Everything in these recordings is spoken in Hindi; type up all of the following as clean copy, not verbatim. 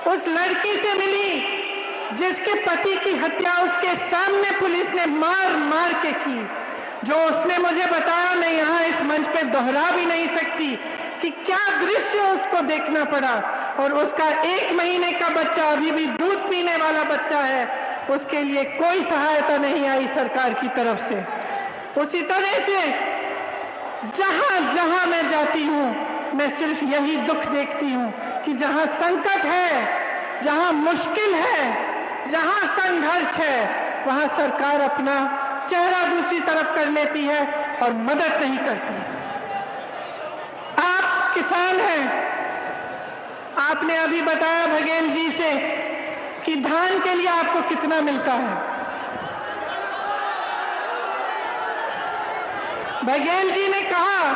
उस लड़की से मिली जिसके पति की हत्या उसके सामने पुलिस ने मार मार के की। जो उसने मुझे बताया, मैं यहाँ इस मंच पे दोहरा भी नहीं सकती कि क्या दृश्य उसको देखना पड़ा। और उसका 1 महीने का बच्चा, अभी भी दूध पीने वाला बच्चा है, उसके लिए कोई सहायता नहीं आई सरकार की तरफ से। उसी तरह से जहां जहां मैं जाती हूं, मैं सिर्फ यही दुख देखती हूं कि जहां संकट है, जहां मुश्किल है, जहां संघर्ष है, वहां सरकार अपना चेहरा दूसरी तरफ कर लेती है और मदद नहीं करती। आप किसान हैं, आपने अभी बताया बघेल जी से कि धान के लिए आपको कितना मिलता है। बघेल जी ने कहा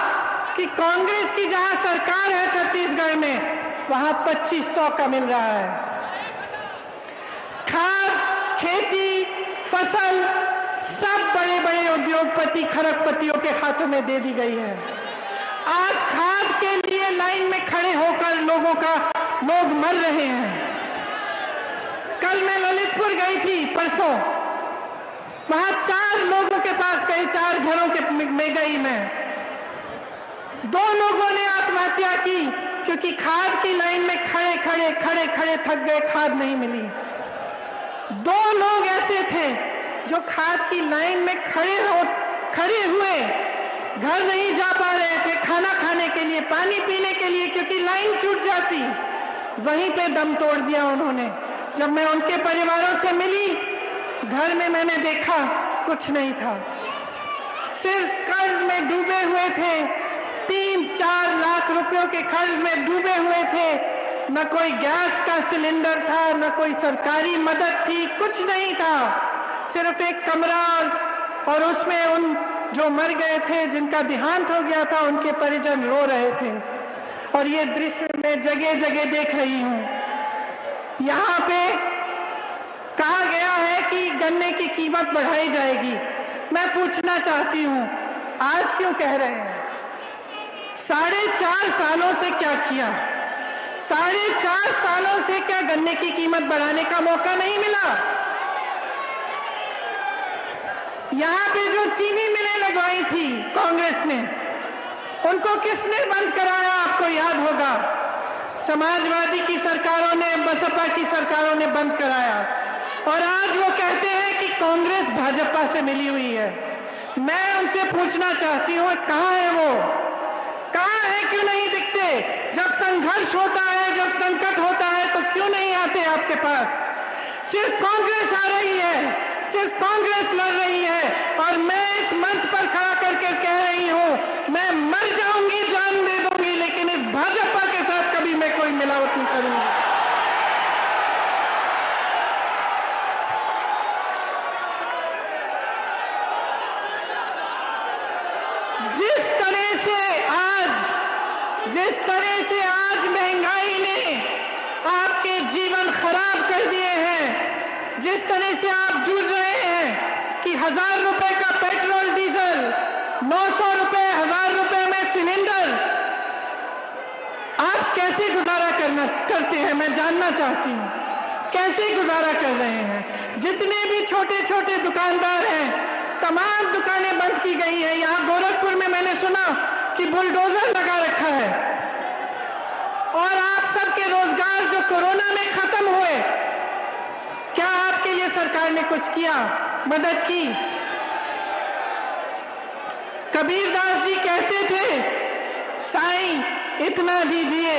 कि कांग्रेस की जहां सरकार है छत्तीसगढ़ में, वहां 2500 का मिल रहा है। खाद, खेती, फसल सब बड़े बड़े उद्योगपति, खरबपतियों के हाथों में दे दी गई है। आज खाद के लिए लाइन में खड़े होकर लोग मर रहे हैं। कल मैं ललितपुर गई थी, परसों, वहां 4 लोगों के पास गई, 4 घरों के में गई मैं। 2 लोगों ने आत्महत्या की क्योंकि खाद की लाइन में खड़े खड़े थक गए, खाद नहीं मिली। 2 लोग ऐसे थे जो खाद की लाइन में खड़े हुए घर नहीं जा पा रहे थे, खाना खाने के लिए, पानी पीने के लिए, क्योंकि लाइन छूट जाती। वहीं पे दम तोड़ दिया उन्होंने। जब मैं उनके परिवारों से मिली, घर में मैंने देखा कुछ नहीं था, सिर्फ कर्ज में डूबे हुए थे। 3-4 लाख रुपयों के कर्ज में डूबे हुए थे। न कोई गैस का सिलेंडर था, न कोई सरकारी मदद थी, कुछ नहीं था। सिर्फ एक कमरा और उसमें उन जो मर गए थे, जिनका देहांत हो गया था, उनके परिजन रो रहे थे। और ये दृश्य मैं जगह जगह देख रही हूं। यहाँ पे कहा गया है कि गन्ने की कीमत बढ़ाई जाएगी। मैं पूछना चाहती हूं, आज क्यों कह रहे हैं? 4.5 सालों से क्या किया? 4.5 सालों से क्या गन्ने की कीमत बढ़ाने का मौका नहीं मिला? यहाँ पे जो चीनी मिलें लगवाई थी कांग्रेस ने, उनको किसने बंद कराया? आपको याद होगा, समाजवादी की सरकारों ने, बसपा की सरकारों ने बंद कराया। और आज वो कहते हैं कि कांग्रेस भाजपा से मिली हुई है। मैं उनसे पूछना चाहती हूँ, कहाँ है वो? कहाँ है? क्यों नहीं दिखते? जब संघर्ष होता है, जब संकट होता है, तो क्यों नहीं आते आपके पास? सिर्फ कांग्रेस आ रही है, सिर्फ कांग्रेस लड़ रही है। और मैं इस मंच पर खड़ा करके कह रही हूं, मैं मर जाऊंगी, जान दे दूंगी, लेकिन इस भाजपा के साथ कभी मैं कोई मिलावट नहीं करूंगी। जिस तरह से आज महंगाई ने आपके जीवन खराब कर दिए हैं, जिस तरह से आप जूझ रहे हैं कि 1000 रुपए का पेट्रोल डीजल, 900 रुपए, 1000 रुपए में सिलेंडर, आप कैसे गुजारा करते हैं? मैं जानना चाहती हूं, कैसे गुजारा कर रहे हैं? जितने भी छोटे छोटे दुकानदार हैं, तमाम दुकानें बंद की गई हैं। यहां गोरखपुर में मैंने सुना कि बुलडोजर लगा रखा है। और आप सबके रोजगार जो कोरोना में खत्म हुए, क्या आपके लिए सरकार ने कुछ किया, मदद की? कबीरदास जी कहते थे, साईं इतना दीजिए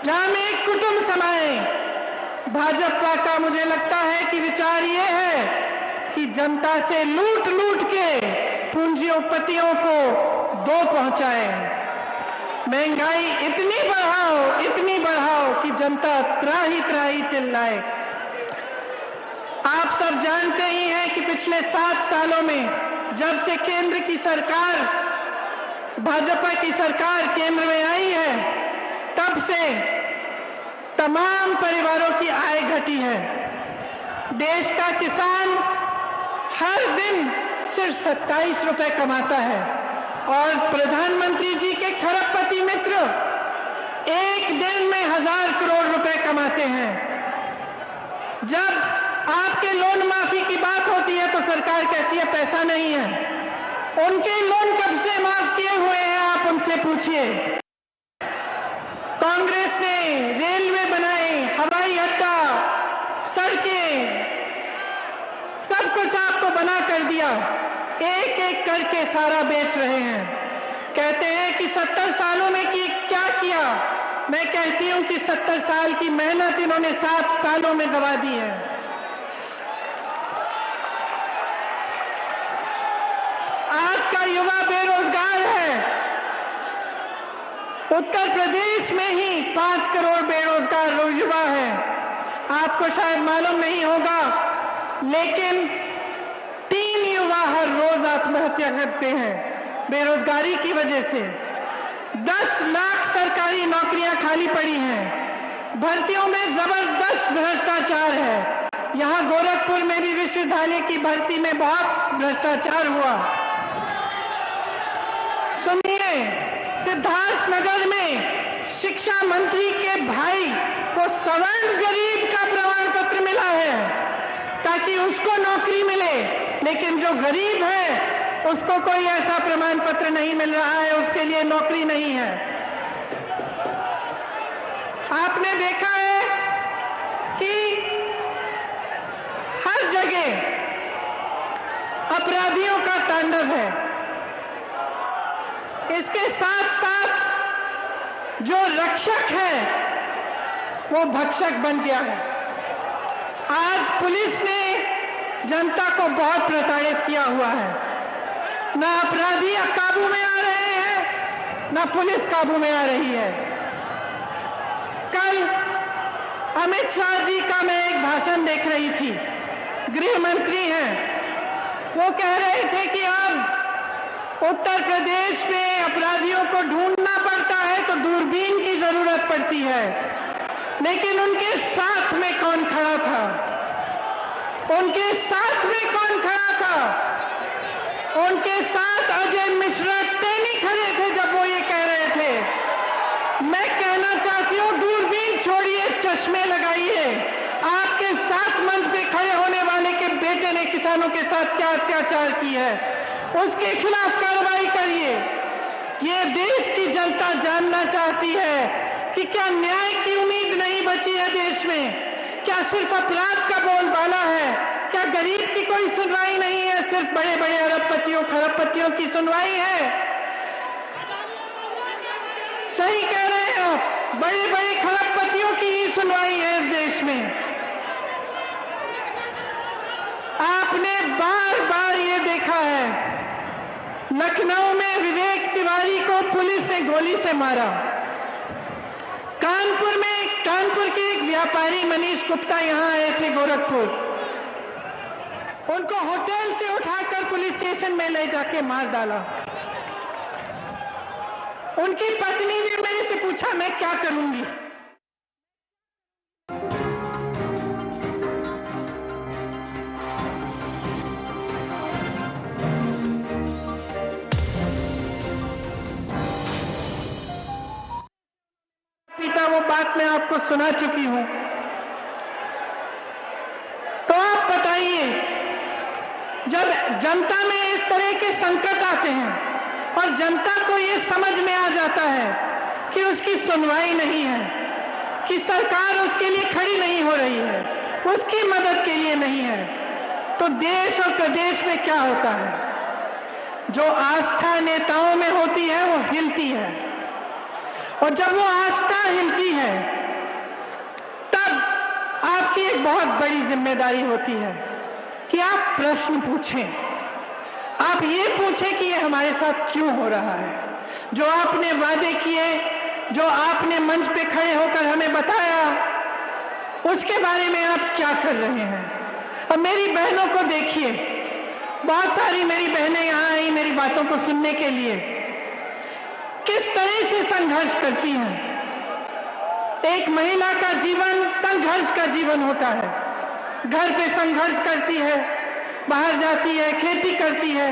जामे कुटुंब समाए। भाजपा का मुझे लगता है कि विचार ये है कि जनता से लूट लूट के पूंजीपतियों को दो पहुंचाए। महंगाई इतनी बढ़ाओ कि जनता त्राही त्राही चिल्लाए। आप सब जानते ही हैं कि पिछले 7 सालों में जब से केंद्र की सरकार, भाजपा की सरकार केंद्र में आई है, तब से तमाम परिवारों की आय घटी है। देश का किसान हर दिन सिर्फ 27 रुपए कमाता है और प्रधानमंत्री जी के खरबपति मित्र एक दिन में 1000 करोड़ रुपए कमाते हैं। जब आपके लोन माफी की बात होती है तो सरकार कहती है पैसा नहीं है। उनके लोन कब से माफ किए हुए हैं आप उनसे पूछिए। कांग्रेस ने रेलवे बनाए, हवाई अड्डा, सड़कें, सब कुछ आपको बना कर दिया। एक एक करके सारा बेच रहे हैं। कहते हैं कि 70 सालों में क्या किया। मैं कहती हूं कि 70 साल की मेहनत इन्होंने 7 सालों में गवा दी है। आज का युवा बेरोजगार है। उत्तर प्रदेश में ही 5 करोड़ बेरोजगार युवा है। आपको शायद मालूम नहीं होगा, लेकिन 3 युवा हर रोज आत्महत्या करते हैं बेरोजगारी की वजह से। 10 लाख सरकारी नौकरियां खाली पड़ी हैं। भर्तियों में जबरदस्त भ्रष्टाचार है। यहां गोरखपुर में भी विश्वविद्यालय की भर्ती में बहुत भ्रष्टाचार हुआ। सुनिए, सिद्धार्थनगर में शिक्षा मंत्री के भाई को सवर्ण गरीब का प्रमाण पत्र मिला है ताकि उसको नौकरी मिले, लेकिन जो गरीब है उसको कोई ऐसा प्रमाण पत्र नहीं मिल रहा है, उसके लिए नौकरी नहीं है। आपने देखा है कि हर जगह अपराधियों का तांडव है। इसके साथ साथ जो रक्षक है वो भक्षक बन गया है। आज पुलिस ने जनता को बहुत प्रताड़ित किया हुआ है। ना अपराधी काबू में आ रहे हैं, ना पुलिस काबू में आ रही है। कल अमित शाह जी का मैं एक भाषण देख रही थी। गृह मंत्री हैं, वो कह रहे थे कि अब उत्तर प्रदेश में अपराधियों को ढूंढना पड़ता है तो दूरबीन की जरूरत पड़ती है। लेकिन उनके साथ में कौन खड़ा था? उनके साथ में कौन खड़ा था? उनके साथ अजय मिश्रा टेनी खड़े थे जब वो ये कह रहे थे। मैं कहना चाहती हूँ, दूरबीन छोड़िए, चश्मे लगाइए। आपके साथ मंच पे खड़े होने वाले के बेटे ने किसानों के साथ क्या अत्याचार की है, उसके खिलाफ कार्रवाई करिए। ये देश की जनता जानना चाहती है कि क्या न्याय की उम्मीद नहीं बची है देश में? क्या सिर्फ अपराध का बोलबाला है? क्या गरीब की कोई सुनवाई नहीं है? सिर्फ बड़े बड़े अरबपतियों खरबपतियों की सुनवाई है? सही कह रहे हैं आप, बड़े बड़े खरबपतियों की ही सुनवाई है इस देश में। आपने बार बार ये देखा है, लखनऊ में विवेक तिवारी को पुलिस ने गोली से मारा। कानपुर के एक व्यापारी मनीष गुप्ता यहां आए थे गोरखपुर, उनको होटल से उठाकर पुलिस स्टेशन में ले जाके मार डाला। उनकी पत्नी ने मेरे से पूछा मैं क्या करूंगी। पिता, वो बात मैं आपको सुना चुकी हूं। तो आप बताइए, जब जनता में इस तरह के संकट आते हैं और जनता को ये समझ में आ जाता है कि उसकी सुनवाई नहीं है, कि सरकार उसके लिए खड़ी नहीं हो रही है, उसकी मदद के लिए नहीं है, तो देश और प्रदेश में क्या होता है? जो आस्था नेताओं में होती है वो हिलती है, और जब वो आस्था हिलती है तब आपकी एक बहुत बड़ी जिम्मेदारी होती है कि आप प्रश्न पूछें। आप ये पूछें कि ये हमारे साथ क्यों हो रहा है। जो आपने वादे किए, जो आपने मंच पे खड़े होकर हमें बताया, उसके बारे में आप क्या कर रहे हैं। अब मेरी बहनों को देखिए, बहुत सारी मेरी बहनें यहाँ आई मेरी बातों को सुनने के लिए, किस तरह से संघर्ष करती हैं। एक महिला का जीवन संघर्ष का जीवन होता है। घर पे संघर्ष करती है, बाहर जाती है, खेती करती है,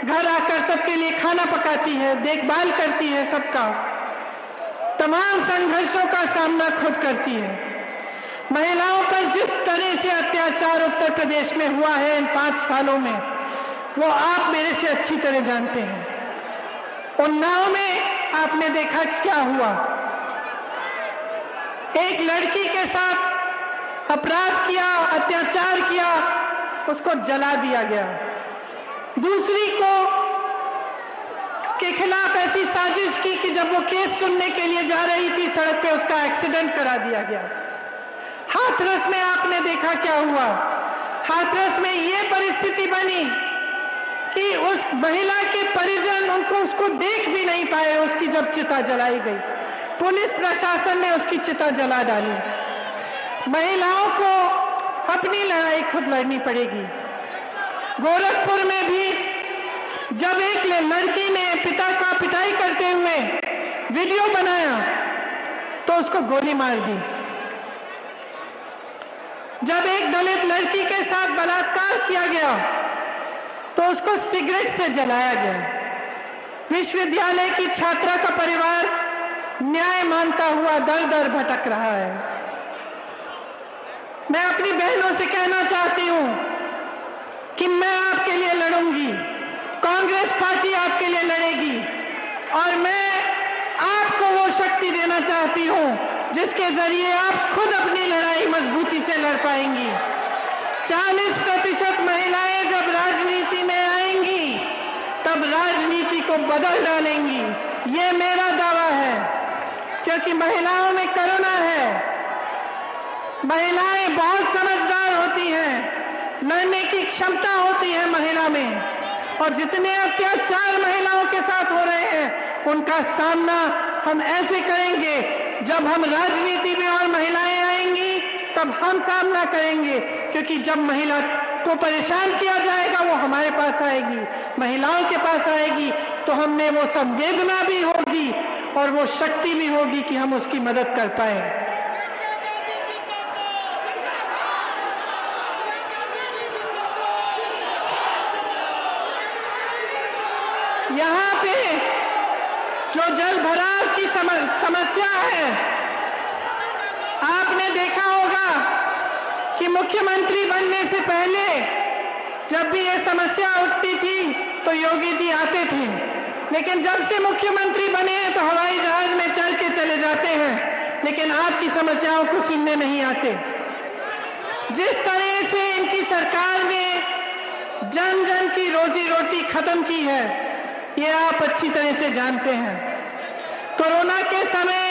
घर आकर सबके लिए खाना पकाती है, देखभाल करती है सबका। तब तमाम संघर्षों का सामना खुद करती है। महिलाओं पर जिस तरह से अत्याचार उत्तर प्रदेश में हुआ है इन 5 सालों में, वो आप मेरे से अच्छी तरह जानते हैं। उन्नाव में आपने देखा क्या हुआ। एक लड़की के साथ अपराध किया, अत्याचार किया, उसको जला दिया गया। दूसरी को के खिलाफ ऐसी साजिश की कि जब वो केस सुनने के लिए जा रही थी सड़क पे, उसका एक्सीडेंट करा दिया गया। हाथरस में आपने देखा क्या हुआ। हाथरस में ये परिस्थिति बनी कि उस महिला के परिजन उसको देख भी नहीं पाए, उसकी जब चिता जलाई गई। पुलिस प्रशासन ने उसकी चिता जला डाली। महिलाओं को अपनी लड़ाई खुद लड़नी पड़ेगी। गोरखपुर में भी जब एक लड़की ने पिता का पिटाई करते हुए वीडियो बनाया तो उसको गोली मार दी। जब एक दलित लड़की के साथ बलात्कार किया गया तो उसको सिगरेट से जलाया गया। विश्वविद्यालय की छात्रा का परिवार न्याय मांगता हुआ दर दर भटक रहा है। मैं अपनी बहनों से कहना चाहती हूं कि मैं आपके लिए लड़ूंगी, कांग्रेस पार्टी आपके लिए लड़ेगी, और मैं आपको वो शक्ति देना चाहती हूं जिसके जरिए आप खुद अपनी लड़ाई मजबूती से लड़ पाएंगी। 40% महिलाएं जब राजनीति में आएंगी तब राजनीति को बदल डालेंगी, ये मेरा दावा है। क्योंकि महिलाओं में करुणा है, महिलाएं बहुत समझदार होती हैं, लड़ने की क्षमता होती है महिला में, और जितने अत्याचार महिलाओं के साथ हो रहे हैं उनका सामना हम ऐसे करेंगे। जब हम राजनीति में और महिलाएं आएंगी तब हम सामना करेंगे, क्योंकि जब महिला को परेशान किया जाएगा वो हमारे पास आएगी, महिलाओं के पास आएगी, तो हमने वो संवेदना भी होगी और वो शक्ति भी होगी कि हम उसकी मदद कर पाए। यहाँ पे जो जल भराव की समस्या है, आपने देखा होगा कि मुख्यमंत्री बनने से पहले जब भी ये समस्या उठती थी तो योगी जी आते थे, लेकिन जब से मुख्यमंत्री बने हैं तो हवाई जहाज में चल के चले जाते हैं, लेकिन आपकी समस्याओं को सुनने नहीं आते। जिस तरह से इनकी सरकार ने जन जन की रोजी रोटी खत्म की है, ये आप अच्छी तरह से जानते हैं। कोरोना के समय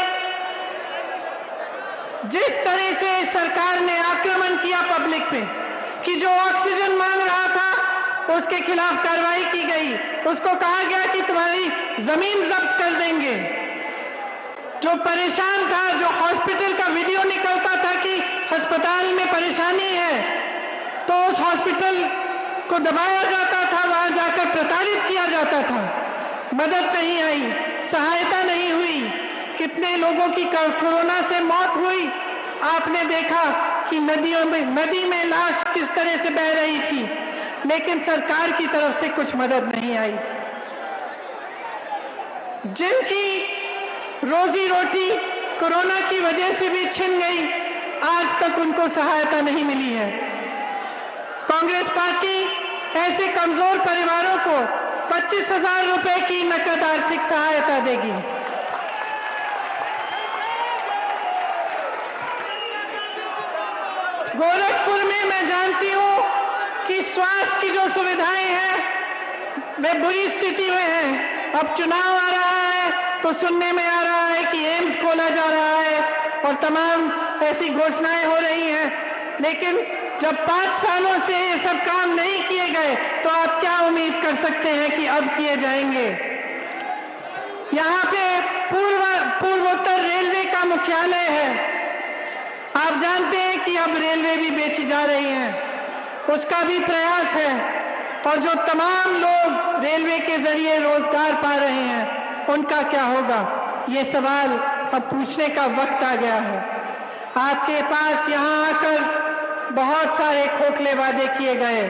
जिस तरह से सरकार ने आक्रमण किया पब्लिक पे कि जो ऑक्सीजन मांग रहा था उसके खिलाफ कार्रवाई की गई, उसको कहा गया कि तुम्हारी जमीन जब्त कर देंगे। जो परेशान था, जो हॉस्पिटल का वीडियो निकलता था कि अस्पताल में परेशानी है, तो उस हॉस्पिटल को दबाया जाता था, वहां जाकर प्रताड़ित किया जाता था। मदद नहीं आई, सहायता नहीं हुई, कितने लोगों की कोरोना से मौत हुई। आपने देखा कि नदी में लाश किस तरह से बह रही थी, लेकिन सरकार की तरफ से कुछ मदद नहीं आई। जिनकी रोजी रोटी कोरोना की वजह से भी छिन गई, आज तक उनको सहायता नहीं मिली है। कांग्रेस पार्टी ऐसे कमजोर परिवारों को 25,000 रुपए की नकद आर्थिक सहायता देगी। गोरखपुर में मैं जानती हूं कि स्वास्थ्य की जो सुविधाएं हैं वे बुरी स्थिति में हैं। अब चुनाव आ रहा है तो सुनने में आ रहा है कि एम्स खोला जा रहा है और तमाम ऐसी घोषणाएं हो रही हैं, लेकिन जब 5 सालों से ये सब काम नहीं किए गए तो आप क्या उम्मीद कर सकते हैं कि अब किए जाएंगे। यहाँ पे पूर्वोत्तर रेलवे का मुख्यालय है। आप जानते हैं कि अब रेलवे भी बेची जा रही है, उसका भी प्रयास है, और जो तमाम लोग रेलवे के जरिए रोजगार पा रहे हैं उनका क्या होगा, ये सवाल अब पूछने का वक्त आ गया है। आपके पास यहाँ आकर बहुत सारे खोखले वादे किए गए।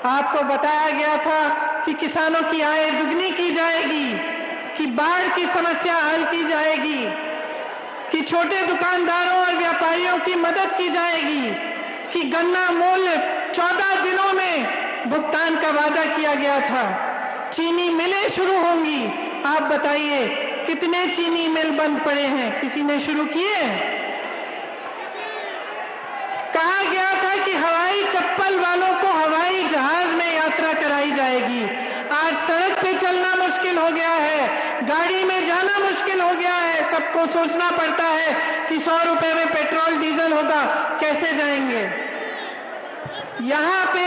आपको बताया गया था कि किसानों की आय दुगनी की जाएगी, कि बाढ़ की समस्या हल की जाएगी, कि छोटे दुकानदारों और व्यापारियों की मदद की जाएगी, कि गन्ना मूल्य 14 दिनों में भुगतान का वादा किया गया था, चीनी मिलें शुरू होंगी। आप बताइए कितने चीनी मिल बंद पड़े हैं, किसी ने शुरू किए? कहा गया था कि हवाई चप्पल वालों को हवाई जहाज में यात्रा कराई जाएगी। आज सड़क पे चलना मुश्किल हो गया है, गाड़ी में जाना मुश्किल हो गया है। सबको सोचना पड़ता है कि 100 रुपए में पेट्रोल डीजल होगा, कैसे जाएंगे। यहां पे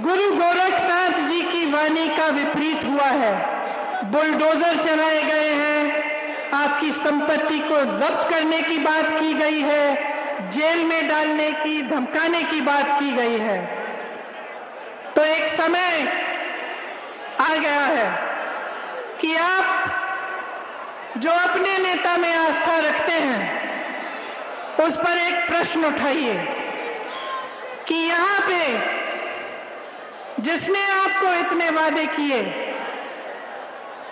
गुरु गोरखनाथ जी की वाणी का विपरीत हुआ है। बुलडोजर चलाए गए हैं, आपकी संपत्ति को जब्त करने की बात की गई है, जेल में डालने की, धमकाने की बात की गई है। तो एक समय आ गया है कि आप जो अपने नेता में आस्था रखते हैं उस पर एक प्रश्न उठाइए कि यहां पे जिसने आपको इतने वादे किए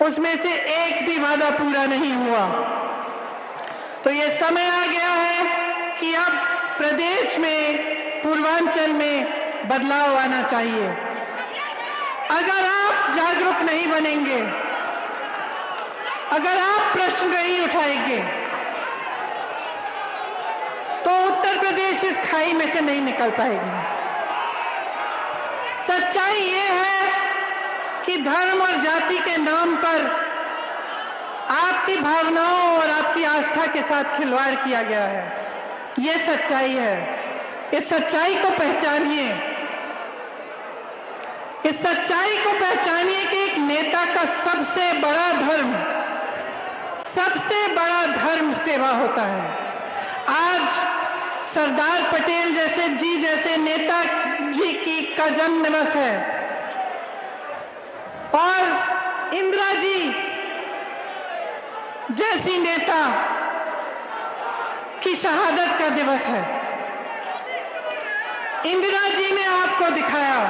उसमें से एक भी वादा पूरा नहीं हुआ। तो ये समय आ गया है कि अब प्रदेश में, पूर्वांचल में बदलाव आना चाहिए। अगर आप जागरूक नहीं बनेंगे, अगर आप प्रश्न नहीं उठाएंगे, तो उत्तर प्रदेश इस खाई में से नहीं निकल पाएगी। सच्चाई ये है कि धर्म और जाति के नाम पर आपकी भावनाओं और आपकी आस्था के साथ खिलवाड़ किया गया है। ये सच्चाई है। इस सच्चाई को पहचानिए। इस सच्चाई को पहचानिए कि एक नेता का सबसे बड़ा धर्म सेवा होता है। आज सरदार पटेल जैसे नेता जी का जन्म दिवस है और इंदिरा जी जैसी नेता की शहादत का दिवस है। इंदिरा जी ने आपको दिखाया,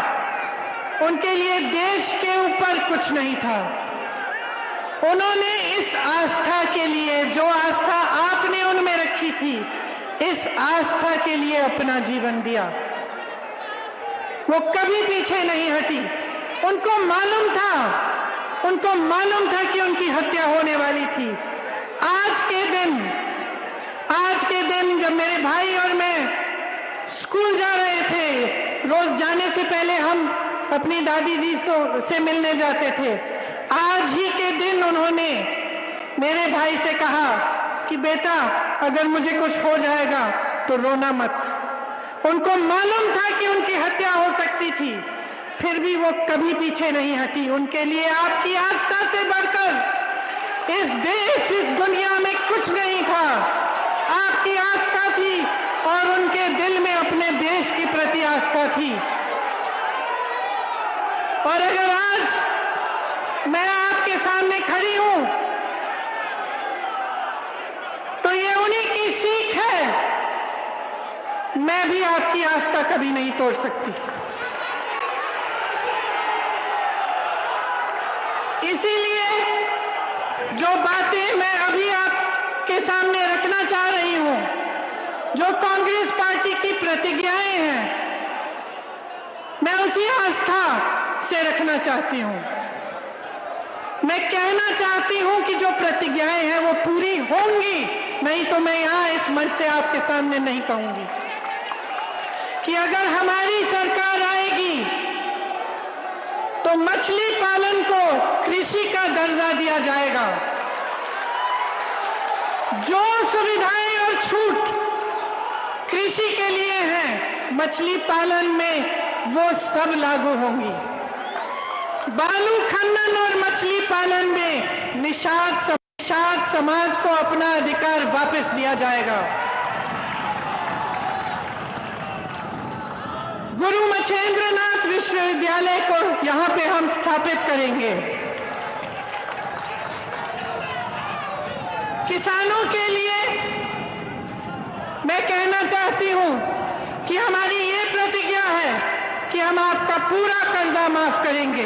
उनके लिए देश के ऊपर कुछ नहीं था। उन्होंने इस आस्था के लिए, जो आस्था आपने उनमें रखी थी, इस आस्था के लिए अपना जीवन दिया। वो कभी पीछे नहीं हटी। उनको मालूम था कि उनकी हत्या होने वाली थी। आज के दिन जब मेरे भाई और मैं स्कूल जा रहे थे, रोज जाने से पहले हम अपनी दादी जी से मिलने जाते थे। आज ही के दिन उन्होंने मेरे भाई से कहा कि बेटा, अगर मुझे कुछ हो जाएगा तो रोना मत। उनको मालूम था कि उनकी हत्या हो सकती थी, फिर भी वो कभी पीछे नहीं हटी। उनके लिए आपकी आस्था से बढ़कर इस देश, इस दुनिया में कुछ नहीं था। आपकी आस्था थी और उनके दिल में अपने देश के प्रति आस्था थी। और अगर आज मैं आपके सामने खड़ी हूं तो ये उन्हीं की सीख है। मैं भी आपकी आस्था कभी नहीं तोड़ सकती। इसीलिए जो बातें मैं अभी आपके सामने रखना चाह रही हूं, जो कांग्रेस पार्टी की प्रतिज्ञाएं हैं, मैं उसी आस्था से रखना चाहती हूं। मैं कहना चाहती हूं कि जो प्रतिज्ञाएं हैं वो पूरी होंगी, नहीं तो मैं यहां इस मंच से आपके सामने नहीं कहूंगी कि अगर हमारी सरकार आएगी तो मछली पालन को कृषि का दर्जा दिया जाएगा। जो सुविधाएं और छूट कृषि के लिए हैं, मछली पालन में वो सब लागू होंगी। बालू खनन और मछली पालन में निषाद समाज को अपना अधिकार वापस दिया जाएगा। गुरु मछेंद्रनाथ विश्वविद्यालय को यहां पे हम स्थापित करेंगे। किसानों के लिए मैं कहना चाहती हूं कि हमारी ये प्रतिज्ञा है कि हम आपका पूरा कर्जा माफ करेंगे।